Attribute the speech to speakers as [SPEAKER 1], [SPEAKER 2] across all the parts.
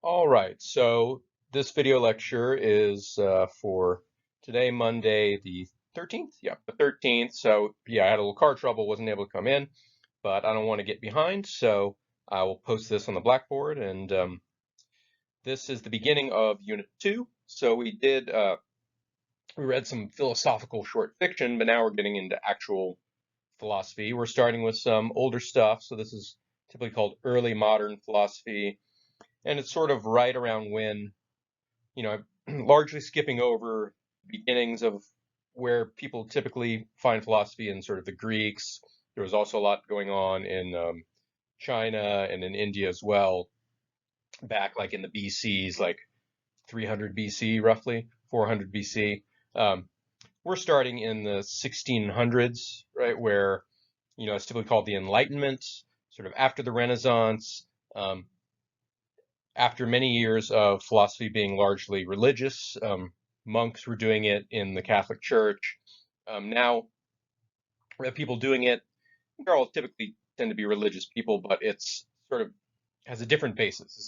[SPEAKER 1] All right, so this video lecture is for today, Monday, the 13th. Yeah, the 13th. So, yeah, I had a little car trouble, wasn't able to come in, but I don't want to get behind, so I will post this on the Blackboard. And this is the beginning of Unit 2. So we read some philosophical short fiction, but now we're getting into actual philosophy. We're starting with some older stuff. So, this is typically called early modern philosophy, and it's sort of right around when I'm largely skipping over beginnings of where people typically find philosophy in sort of the Greeks. There was also a lot going on in China and in India as well, back like in the BCs, like 300 BC, roughly 400 BC. Um, we're starting in the 1600s, right, where it's typically called the Enlightenment, sort of after the Renaissance. Um, After many years of philosophy being largely religious, monks were doing it in the Catholic Church. Now we have people doing it. They're all typically tend to be religious people, but it's sort of has a different basis.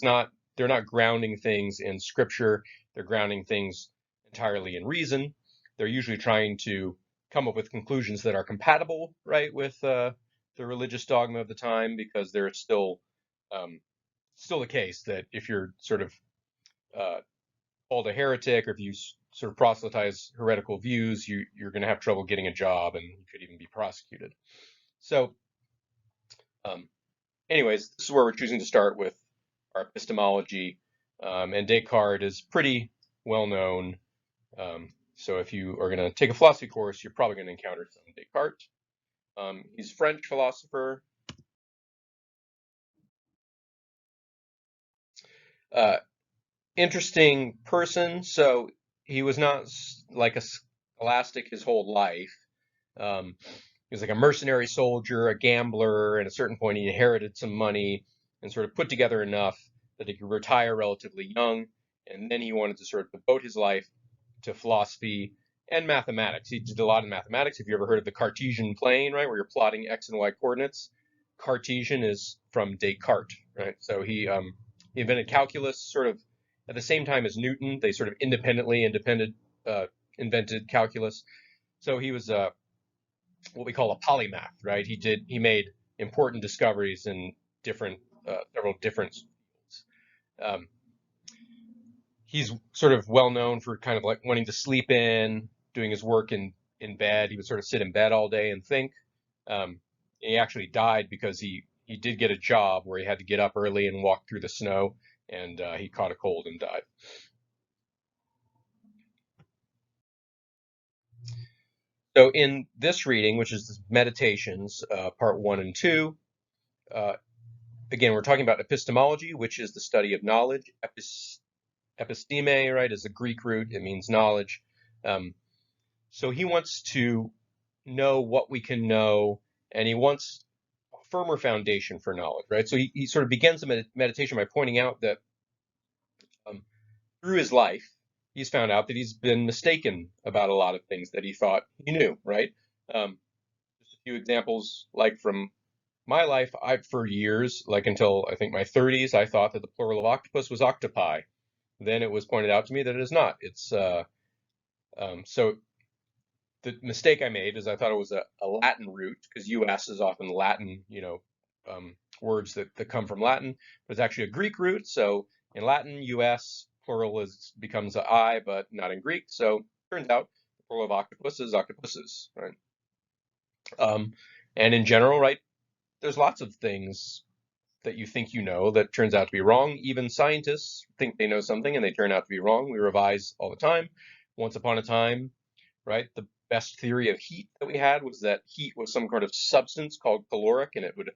[SPEAKER 1] They're not grounding things in scripture. They're grounding things entirely in reason. They're usually trying to come up with conclusions that are compatible, right, with the religious dogma of the time, because there's um, still the case that if you're sort of uh, called a heretic, or if you sort of proselytize heretical views, you're going to have trouble getting a job, and you could even be prosecuted. So, um, anyways, this is where we're choosing to start with our epistemology, and Descartes is pretty well known. So, if you are going to take a philosophy course, you're probably going to encounter some Descartes. He's a French philosopher. Uh, Interesting person. So he was not like a scholastic his whole life. He was like a mercenary soldier, a gambler, and at a certain point he inherited some money and sort of put together enough that he could retire relatively young. And then he wanted to sort of devote his life to philosophy and mathematics. He did a lot in mathematics. Have you ever heard of the Cartesian plane, right, where you're plotting x and y coordinates? Cartesian is from Descartes, right? So he invented calculus sort of at the same time as Newton. They sort of uh, invented calculus. So he was what we call a polymath, right? He made important discoveries in several different fields. Um, he's sort of well known for kind of like wanting to sleep in, doing his work in bed. He would sort of sit in bed all day and think. He actually died because he did get a job where he had to get up early and walk through the snow, and he caught a cold and died. So in this reading, which is Meditations, part one and two, uh, again, we're talking about epistemology, which is the study of knowledge. Episteme, right, is a Greek root. It means knowledge. Um, so he wants to know what we can know, and he wants a firmer foundation for knowledge, right? So he sort of begins the meditation by pointing out that um, through his life, he's found out that he's been mistaken about a lot of things that he thought he knew, right? Just a few examples, like from my life, for years, like until I think my 30s, I thought that the plural of octopus was octopi. Then it was pointed out to me that it is not. So the mistake I made is I thought it was a Latin root, because US is often Latin, words that come from Latin, but it's actually a Greek root. So in Latin, US plural becomes a I, but not in Greek. So turns out the plural of octopus is octopuses, right? Um, and in general, right, there's lots of things that you think you know that turns out to be wrong. Even scientists think they know something and they turn out to be wrong. We revise all the time. Once upon a time, right, the best theory of heat that we had was that heat was some kind of substance called caloric, and it would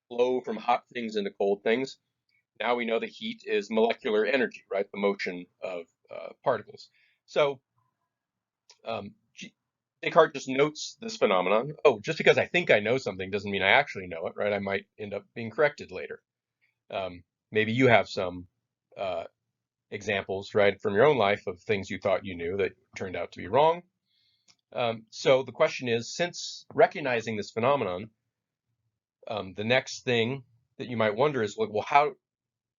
[SPEAKER 1] flow from hot things into cold things. Now we know that heat is molecular energy, right, the motion of particles. So um, Descartes just notes this phenomenon. Oh, just because I think I know something doesn't mean I actually know it, right? I might end up being corrected later. Maybe you have some uh, examples, right, from your own life of things you thought you knew that turned out to be wrong. So the question is, since recognizing this phenomenon, the next thing that you might wonder is, well, how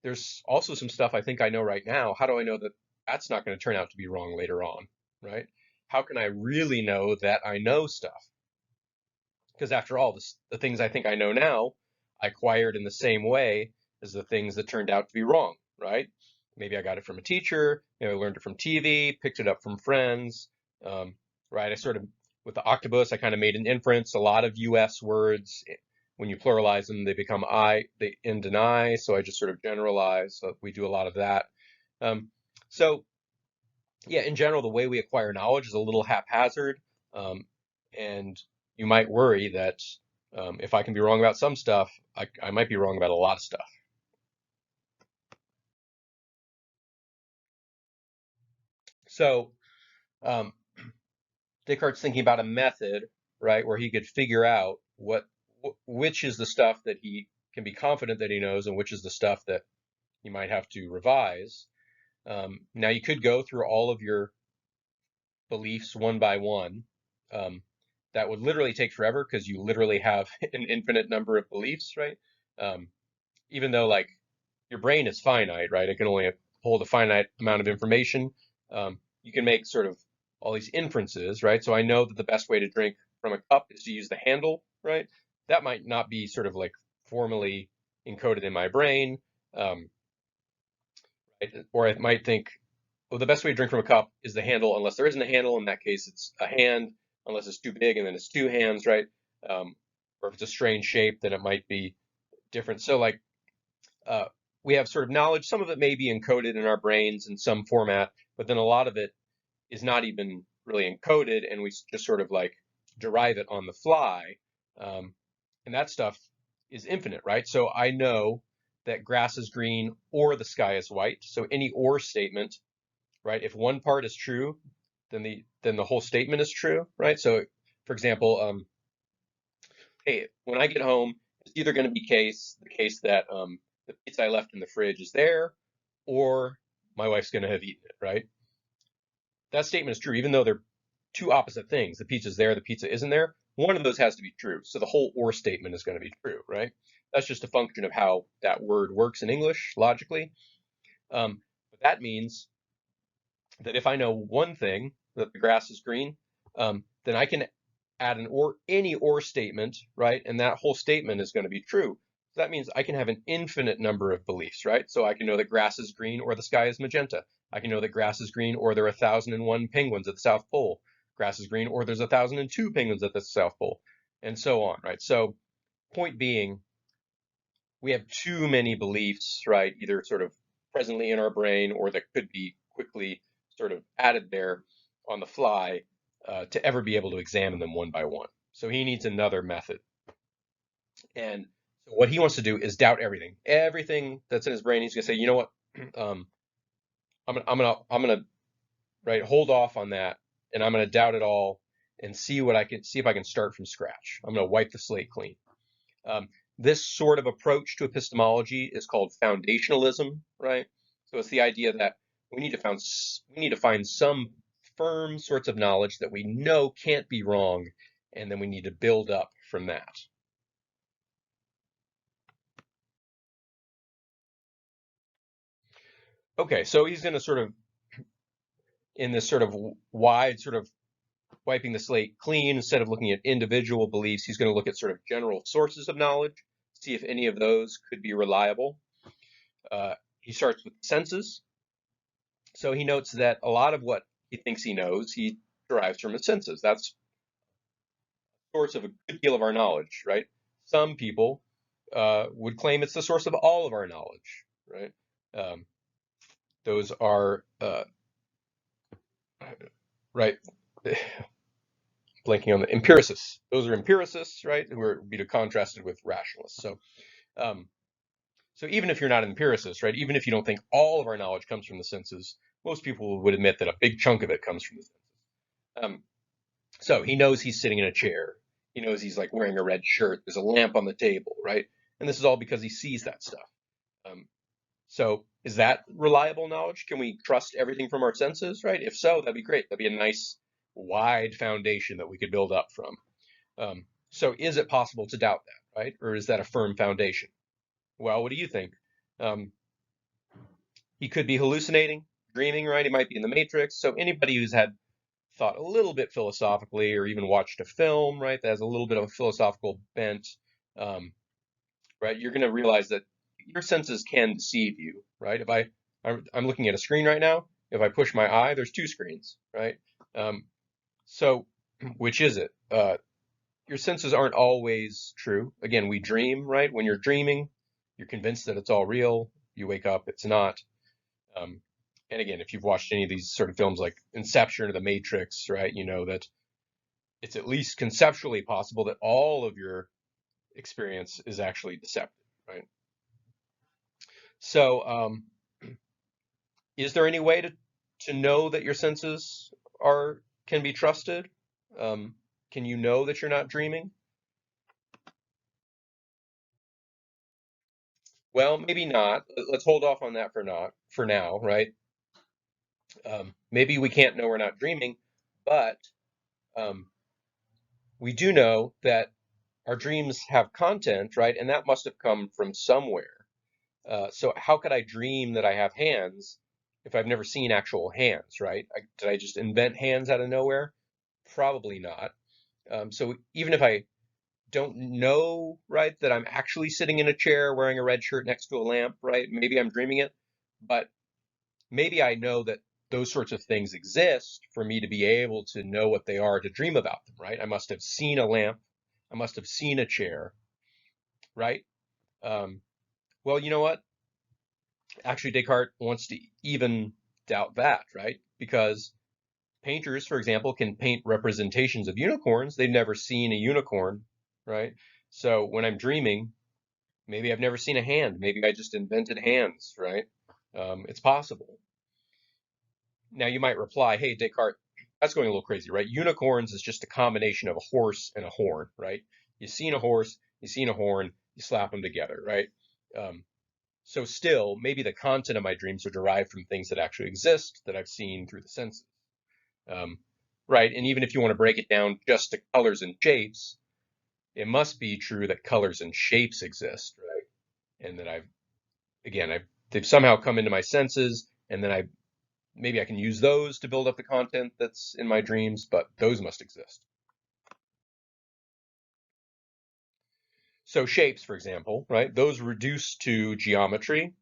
[SPEAKER 1] there's also some stuff I think I know right now. How do I know that that's not going to turn out to be wrong later on, right? How can I really know that I know stuff? Because after all, the things I think I know now, I acquired in the same way as the things that turned out to be wrong, right? Maybe I got it from a teacher, maybe I learned it from TV, picked it up from friends, um, right? I sort of, with the octopus, I kind of made an inference. A lot of US words, when you pluralize them, they become they end in I, so I just sort of generalize. So we do a lot of that. Um, so yeah, in general, the way we acquire knowledge is a little haphazard. Um, and you might worry that if I can be wrong about some stuff, I might be wrong about a lot of stuff. So um, Descartes thinking about a method, right, where he could figure out which is the stuff that he can be confident that he knows and which is the stuff that he might have to revise. Now you could go through all of your beliefs one by one. Um, that would literally take forever because you literally have an infinite number of beliefs, right? Um, Even though like your brain is finite, right? It can only hold a finite amount of information. You can make sort of all these inferences, right? So I know that the best way to drink from a cup is to use the handle, right? That might not be sort of like formally encoded in my brain. Um, right? Or I might think, well, the best way to drink from a cup is the handle, unless there isn't a handle. In that case, it's a hand, unless it's too big, and then it's two hands, right? Um, or if it's a strange shape, then it might be different. So, like, uh, we have sort of knowledge. Some of it may be encoded in our brains in some format, but then a lot of it is not even really encoded, and we just sort of like derive it on the fly. Um, and that stuff is infinite, right? So I know that grass is green or the sky is white. So any or statement, right? If one part is true, then the whole statement is true, right? So, for example, hey, when I get home, it's either going to be the case that the pizza I left in the fridge is there, or my wife's going to have eaten it, right? That statement is true, even though they're two opposite things. The pizza's there, the pizza isn't there. One of those has to be true. So the whole or statement is going to be true, right? That's just a function of how that word works in English logically. But that means that if I know one thing, that the grass is green, then I can add any or statement, right? And that whole statement is going to be true. So that means I can have an infinite number of beliefs, right? So I can know that grass is green or the sky is magenta. I can know that grass is green or there are 1,001 penguins at the South Pole. Grass is green or there's 1,002 penguins at the South Pole, and so on, right? So point being, we have too many beliefs, right? Either sort of presently in our brain or that could be quickly sort of added there on the fly to ever be able to examine them one by one. So he needs another method. And so what he wants to do is doubt everything. Everything that's in his brain, he's gonna say, you know what? Um, I'm gonna right hold off on that, and I'm gonna doubt it all and see if I can start from scratch. I'm gonna wipe the slate clean. Um, this sort of approach to epistemology is called foundationalism, right? So it's the idea that we need to find some firm sorts of knowledge that we know can't be wrong, and then we need to build up from that. Okay, so he's going to sort of in this sort of wide sort of wiping the slate clean instead of looking at individual beliefs, he's going to look at sort of general sources of knowledge, see if any of those could be reliable. He starts with senses. So he notes that a lot of what he thinks he knows, he derives from his senses. That's the source of a good deal of our knowledge, right? Some people would claim it's the source of all of our knowledge, right? Um, those are, right, blanking on the empiricists. Those are empiricists, right? Who are be contrasted with rationalists. Um, so even if you're not an empiricist, right, even if you don't think all of our knowledge comes from the senses, most people would admit that a big chunk of it comes from the senses. So he knows he's sitting in a chair. He knows he's like wearing a red shirt. There's a lamp on the table, right? And this is all because he sees that stuff. Um, so is that reliable knowledge? Can we trust everything from our senses, right? If so, that'd be great. That'd be a nice wide foundation that we could build up from. So is it possible to doubt that, right? Or is that a firm foundation? Well, what do you think? Um, He could be hallucinating, dreaming, right? He might be in the Matrix. So anybody who's had thought a little bit philosophically or even watched a film, right, that has a little bit of a philosophical bent, um, right, you're going to realize that your senses can deceive you, right? I'm looking at a screen right now. If I push my eye, there's two screens, right? Um, so which is it? Your senses aren't always true. Again, we dream, right? When you're dreaming, you're convinced that it's all real. You wake up, it's not. Um, and again, if you've watched any of these sort of films like Inception or The Matrix, right, you know that it's at least conceptually possible that all of your experience is actually deceptive, right? So, is there any way to know that your senses are can be trusted? Um, can you know that you're not dreaming? Well, maybe not. Let's hold off on that for now, right? Maybe we can't know we're not dreaming, but um, we do know that our dreams have content, right? And that must have come from somewhere. So how could I dream that I have hands if I've never seen actual hands, right? Did I just invent hands out of nowhere? Probably not. So even if I don't know, right, that I'm actually sitting in a chair wearing a red shirt next to a lamp, right? Maybe I'm dreaming it, but maybe I know that those sorts of things exist for me to be able to know what they are to dream about them, right? I must have seen a lamp. I must have seen a chair, right? Um, well, you know what? Actually, Descartes wants to even doubt that, right? Because painters, for example, can paint representations of unicorns. They've never seen a unicorn, right? So when I'm dreaming, maybe I've never seen a hand. Maybe I just invented hands, right? It's possible. Now you might reply, hey, Descartes, that's going a little crazy, right? Unicorns is just a combination of a horse and a horn, right? You've seen a horse, you've seen a horn, you slap them together, right? Um, so still, maybe the content of my dreams are derived from things that actually exist that I've seen through the senses. Um, right? And even if you want to break it down just to colors and shapes, it must be true that colors and shapes exist, right? And that they've somehow come into my senses, and then maybe I can use those to build up the content that's in my dreams, but those must exist. So shapes, for example, right? Those reduce to geometry.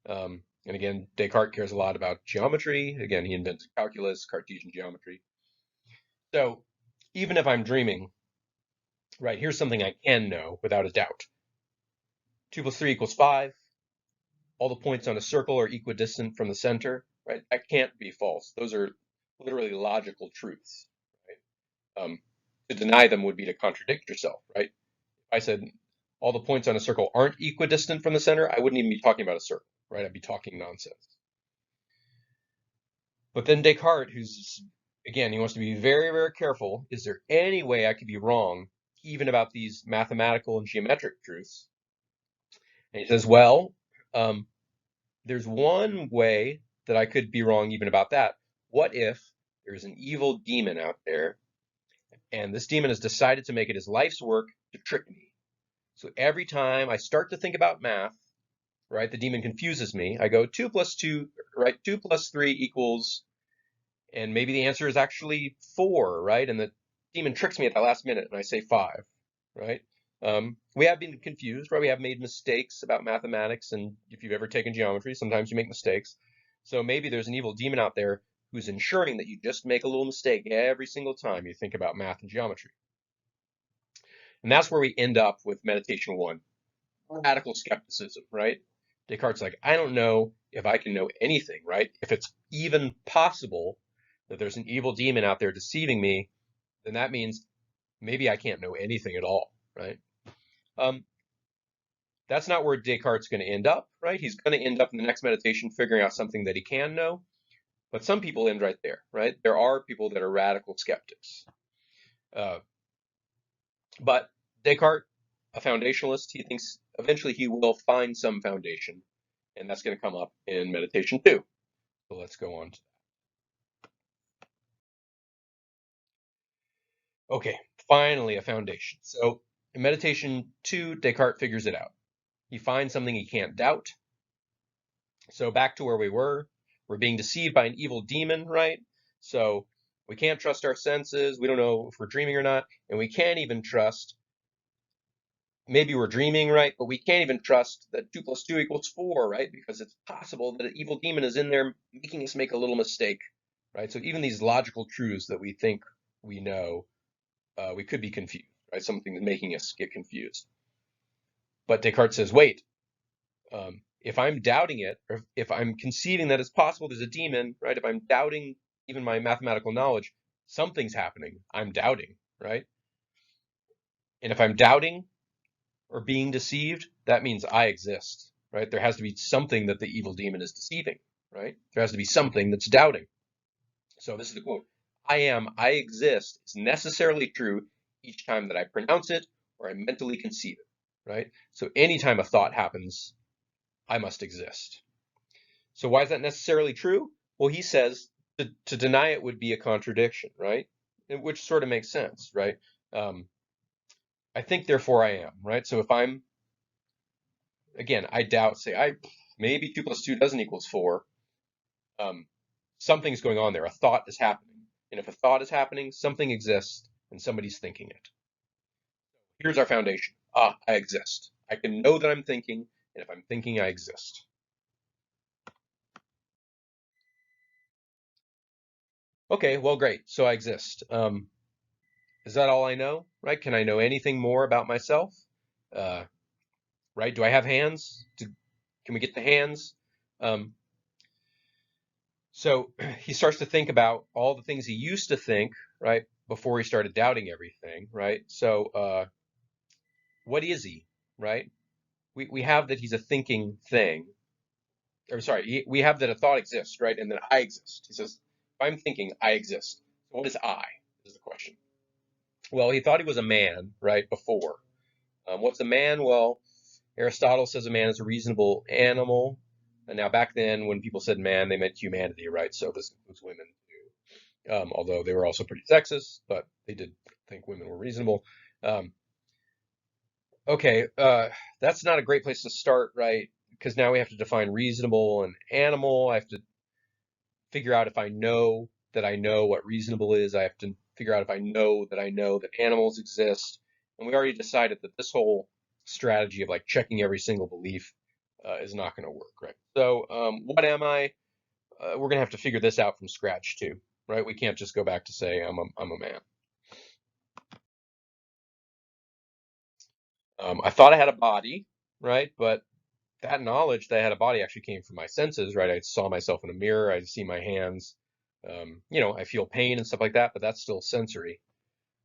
[SPEAKER 1] And again, Descartes cares a lot about geometry. Again, he invented calculus, Cartesian geometry. So even if I'm dreaming, right, here's something I can know without a doubt. 2 plus 3 equals 5. All the points on a circle are equidistant from the center, right? That can't be false. Those are literally logical truths, right? To deny them would be to contradict yourself, right? If I said all the points on a circle aren't equidistant from the center, I wouldn't even be talking about a circle, right? I'd be talking nonsense. But then Descartes, again, he wants to be very, very careful. Is there any way I could be wrong, even about these mathematical and geometric truths? And he says, well, um, there's one way that I could be wrong even about that. What if there's an evil demon out there, and this demon has decided to make it his life's work to trick me? So every time I start to think about math, right, the demon confuses me. I go 2 plus 2, right, 2 plus 3 equals, and maybe the answer is actually 4, right? And the demon tricks me at the last minute, and I say 5, right? We have been confused, right? We have made mistakes about mathematics, and if you've ever taken geometry, sometimes you make mistakes. So maybe there's an evil demon out there who's ensuring that you just make a little mistake every single time you think about math and geometry. And that's where we end up with meditation one, radical skepticism, right? Descartes' like, I don't know if I can know anything, right? If it's even possible that there's an evil demon out there deceiving me, then that means maybe I can't know anything at all, right? Um, that's not where Descartes is going to end up, right? He's going to end up in the next meditation figuring out something that he can know, but some people end right there, right? There are people that are radical skeptics. Uh, but Descartes, a foundationalist, he thinks eventually he will find some foundation, and that's going to come up in meditation two. So let's go on. Okay, finally a foundation. So in meditation two, Descartes figures it out. He finds something he can't doubt. So back to where we were, we're being deceived by an evil demon, right? So we can't trust our senses. We don't know if we're dreaming or not. And we can't even trust, maybe we're dreaming, right? But we can't even trust that 2 plus 2 equals 4, right? Because it's possible that an evil demon is in there making us make a little mistake, right? So even these logical truths that we think we know, we could be confused, right? Something is making us get confused. But Descartes says, wait, if I'm doubting it, or if I'm conceiving that it's possible there's a demon, right? If I'm doubting even my mathematical knowledge, something's happening. I'm doubting, right? And if I'm doubting or being deceived, that means I exist, right? There has to be something that the evil demon is deceiving, right? There has to be something that's doubting. So this is the quote. I exist is necessarily true each time that I pronounce it or I mentally conceive it, right? So anytime a thought happens, I must exist. So why is that necessarily true? Well, he says to deny it would be a contradiction, right? Which sort of makes sense, right? Um, I think, therefore I am, right? So if I'm, again, I doubt, say, maybe 2 plus 2 doesn't equals 4. Um, Something's going on there. A thought is happening. And if a thought is happening, something exists and somebody's thinking it. Here's our foundation. I exist. I can know that I'm thinking, and if I'm thinking, I exist. Okay, well, great. So I exist. Is that all I know? Right? Can I know anything more about myself? Uh, right? Do I have hands? Can we get the hands? Um, so he starts to think about all the things he used to think, right, before he started doubting everything, right? So what is he, right? We have that he's a thinking thing. Or sorry, we have that a thought exists, right? And that I exist. He says, if I'm thinking, I exist. So what is I? Is the question. Well, he thought he was a man, right, before. What's a man? Well, Aristotle says a man is a reasonable animal. And now back then, when people said man, they meant humanity, right? So this includes women too. Although they were also pretty sexist, but they did think women were reasonable. Um, okay, that's not a great place to start, right? Because now we have to define reasonable and animal. I have to figure out if I know what reasonable is. I have to figure out if I know that animals exist. And we already decided that this whole strategy of like checking every single belief is not going to work, right? So, what am I? We're going to have to figure this out from scratch too, right? We can't just go back to say I'm a man. I thought I had a body, right? But that knowledge that I had a body actually came from my senses, right? I saw myself in a mirror, I see my hands, I feel pain and stuff like that, but that's still sensory.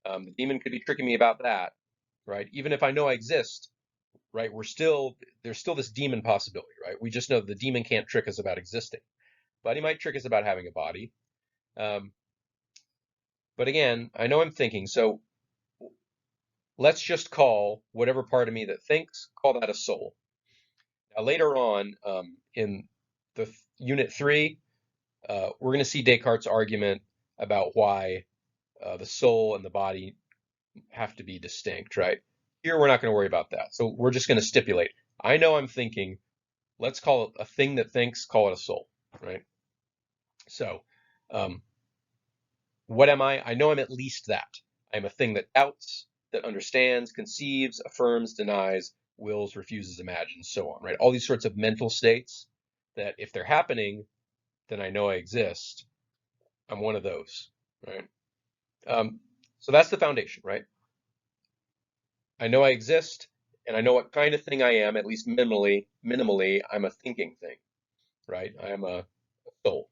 [SPEAKER 1] The demon could be tricking me about that, right? Even if I know I exist, right? There's still this demon possibility, right? We just know the demon can't trick us about existing, but he might trick us about having a body. Um, but again, I know I'm thinking, so let's just call whatever part of me that thinks, call that a soul. Now later on, in the unit 3, we're going to see Descartes' argument about why the soul and the body have to be distinct, right? Here, we're not going to worry about that. So we're just going to stipulate. I know I'm thinking. Let's call it a thing that thinks, call it a soul, right? So um, what am I? I know I'm at least that. I'm a thing that doubts, that understands, conceives, affirms, denies, wills, refuses, imagines, so on, right? All these sorts of mental states that if they're happening, then I know I exist. I'm one of those, right? Um, so that's the foundation, right? I know I exist, and I know what kind of thing I am, at least minimally. Minimally, I'm a thinking thing, right? I am a soul.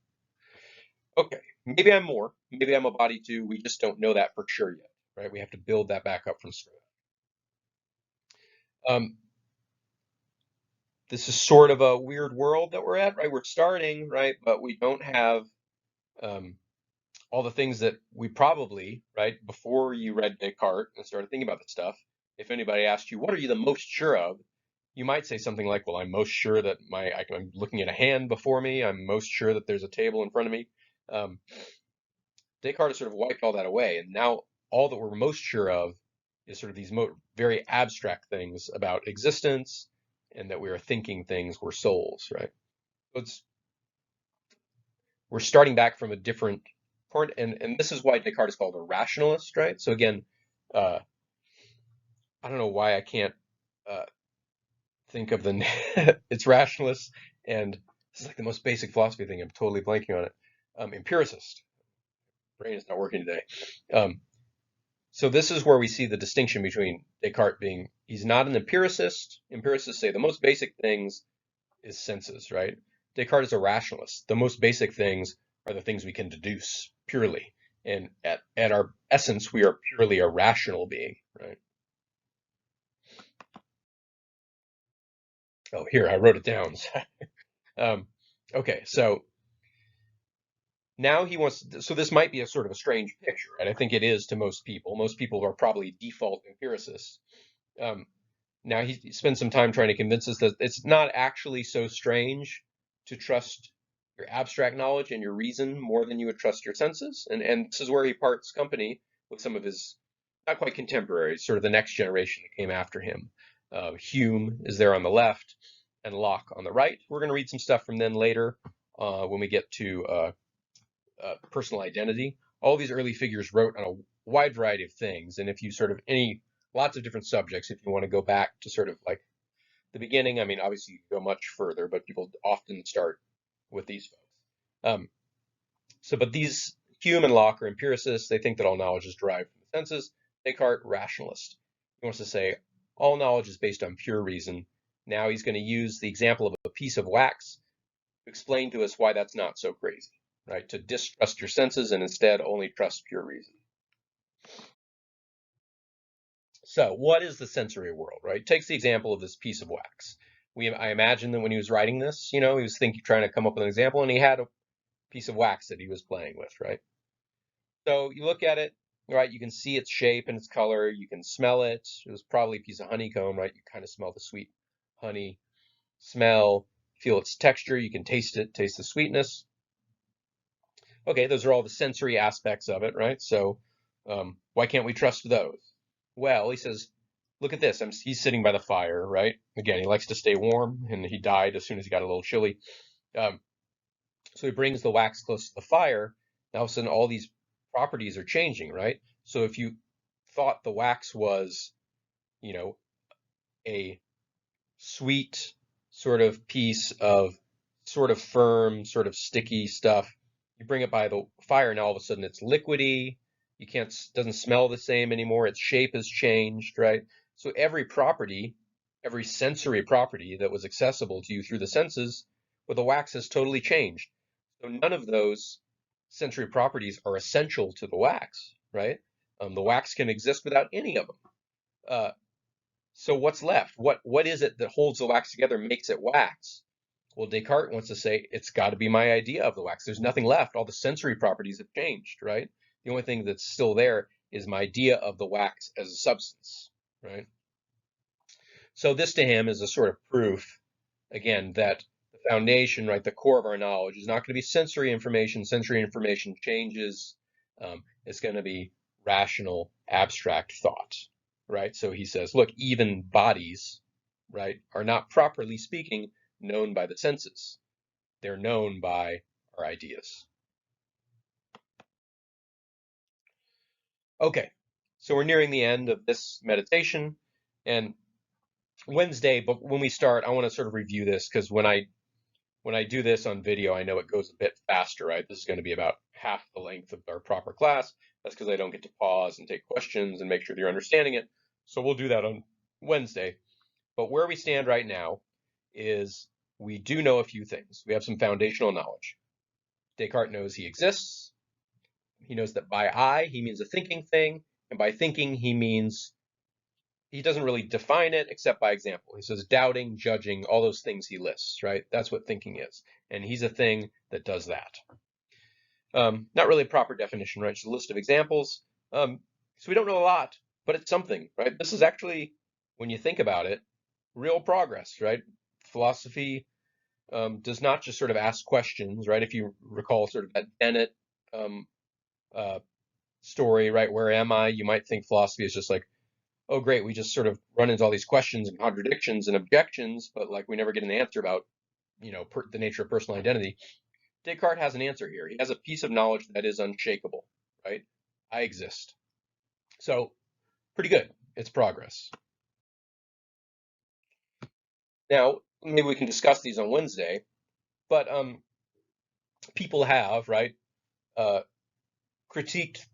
[SPEAKER 1] Okay, maybe I'm more. Maybe I'm a body too. We just don't know that for sure yet, right? We have to build that back up from scratch. Um, this is sort of a weird world that we're at, right? We're starting, right? But we don't have um, all the things that we probably, right, before you read Descartes and started thinking about this stuff, if anybody asked you, what are you the most sure of? You might say something like, well, I'm most sure that I'm looking at a hand before me. I'm most sure that there's a table in front of me. Um, Descartes sort of wiped all that away. And now all that we're most sure of is sort of these very abstract things about existence and that we are thinking things, we're souls, right? it's we're starting back from a different point, and this is why Descartes is called a rationalist, right? So again, uh, I don't know why I can't uh, think of the it's rationalist, and this is like the most basic philosophy thing. I'm totally blanking on it. Empiricist. Brain is not working today. Um, so this is where we see the distinction between Descartes being he's not an empiricist. Empiricists say the most basic things is senses, right? Descartes is a rationalist. The most basic things are the things we can deduce purely. And at our essence, we are purely a rational being, right? Oh, here, I wrote it down. Okay, so now he wants, so this might be a sort of a strange picture, and I think it is to most people. Most people are probably default empiricists. Um, Now he spends some time trying to convince us that it's not actually so strange to trust your abstract knowledge and your reason more than you would trust your senses. And this is where he parts company with some of his not quite contemporaries, sort of the next generation that came after him. Hume is there on the left and Locke on the right. We're going to read some stuff from them later when we get to personal identity. All these early figures wrote on a wide variety of things. And if you sort of lots of different subjects, if you want to go back to sort of like the beginning, I mean, obviously you can go much further, but people often start with these folks. But these Hume and Locke are empiricists. They think that all knowledge is derived from the senses. Descartes, rationalist. He wants to say all knowledge is based on pure reason. Now he's going to use the example of a piece of wax to explain to us why that's not so crazy, right? To distrust your senses and instead only trust pure reason. So what is the sensory world, right? Takes the example of this piece of wax. I imagine that when he was writing this, he was trying to come up with an example, and he had a piece of wax that he was playing with, right? So you look at it, right? You can see its shape and its color. You can smell it. It was probably a piece of honeycomb, right? You kind of smell the sweet honey smell, feel its texture. You can taste it, taste the sweetness. Okay, those are all the sensory aspects of it, right? So why can't we trust those? Well, he says, look at this. He's sitting by the fire, right? Again, he likes to stay warm, and he died as soon as he got a little chilly. Um, so he brings the wax close to the fire. Now, all of a sudden, all these properties are changing, right? So if you thought the wax was, you know, a sweet sort of piece of sort of firm, sort of sticky stuff, you bring it by the fire, and all of a sudden it's liquidy. You can't, doesn't smell the same anymore. Its shape has changed, right? So every property, every sensory property that was accessible to you through the senses with the wax has totally changed. So none of those sensory properties are essential to the wax, right? The wax can exist without any of them. Uh, so what's left? What is it that holds the wax together, makes it wax? Well, Descartes wants to say it's got to be my idea of the wax. There's nothing left. All the sensory properties have changed, right? The only thing that's still there is my idea of the wax as a substance, right? So this to him is a sort of proof, again, that the foundation, right, the core of our knowledge is not going to be sensory information. Sensory information changes. It's going to be rational, abstract thought, right? So he says, look, even bodies, right, are not properly speaking known by the senses. They're known by our ideas. Okay, so we're nearing the end of this meditation, and Wednesday, but when we start, I want to sort of review this because when I do this on video, I know it goes a bit faster, right? This is going to be about half the length of our proper class. That's because I don't get to pause and take questions and make sure you're understanding it. So we'll do that on Wednesday. But where we stand right now is we do know a few things. We have some foundational knowledge. Descartes knows he exists. He knows that by I, he means a thinking thing. And by thinking, he means he doesn't really define it except by example. He says doubting, judging, all those things he lists, right? That's what thinking is. And he's a thing that does that. Not really a proper definition, right? Just a list of examples. So we don't know a lot, but it's something, right? This is actually, when you think about it, real progress, right? Philosophy does not just sort of ask questions, right? If you recall sort of that Bennett uh, story, right? Where am I? You might think philosophy is just like, oh, great, we just sort of run into all these questions and contradictions and objections, but like we never get an answer about the nature of personal identity, Descartes has an answer here. He has a piece of knowledge that is unshakable, right? I exist. So pretty good. It's progress. Now, maybe we can discuss these on Wednesday, but people have, right, uh, critiqued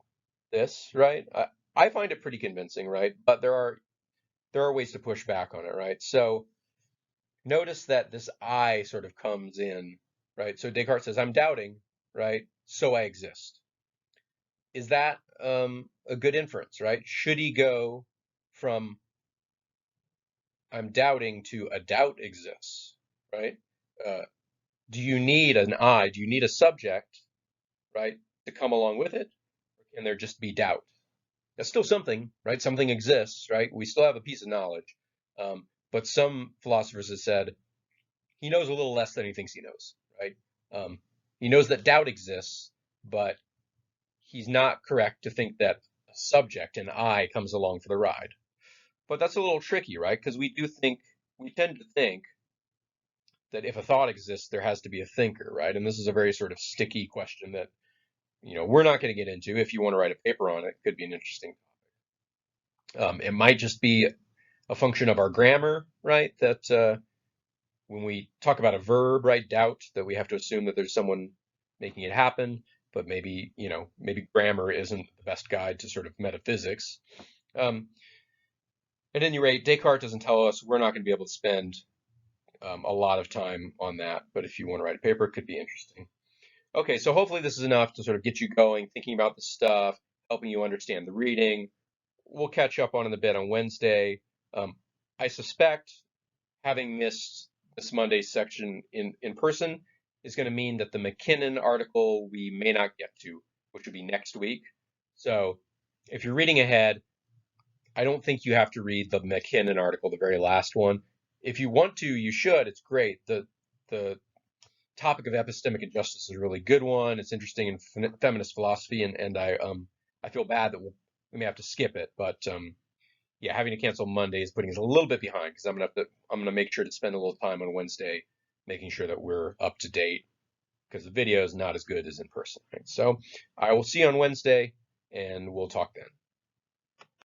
[SPEAKER 1] this, right? I find it pretty convincing, right? But there are ways to push back on it, right? So notice that this I sort of comes in, right? So Descartes says, I'm doubting, right? So I exist. Is that a good inference, right? Should he go from I'm doubting to a doubt exists, right? Uh, do you need an I? Do you need a subject, right, to come along with it? Or can there just be doubt? That's still something, right? Something exists, right? We still have a piece of knowledge. But some philosophers have said he knows a little less than he thinks he knows, right? He knows that doubt exists, but he's not correct to think that a subject, an I, comes along for the ride. But that's a little tricky, right? Because we tend to think that if a thought exists, there has to be a thinker, right? And this is a very sort of sticky question that, we're not going to get into. If you want to write a paper on it, it could be an interesting topic. It might just be a function of our grammar, right? That when we talk about a verb, right, doubt, that we have to assume that there's someone making it happen, but maybe grammar isn't the best guide to sort of metaphysics. At any rate, Descartes doesn't tell us. We're not going to be able to spend a lot of time on that, but if you want to write a paper, it could be interesting. Okay, so hopefully this is enough to sort of get you going, thinking about the stuff, helping you understand the reading. We'll catch up on it a bit on Wednesday. I suspect having missed this Monday's section in person is going to mean that the McKinnon article we may not get to, which would be next week. So if you're reading ahead, I don't think you have to read the McKinnon article, the very last one. If you want to, you should. It's great. The topic of epistemic injustice is a really good one. It's interesting in feminist philosophy, and I feel bad that we may have to skip it, but yeah, having to cancel Monday is putting us a little bit behind because I'm gonna make sure to spend a little time on Wednesday making sure that we're up to date because the video is not as good as in person. Right? So I will see you on Wednesday, and we'll talk then.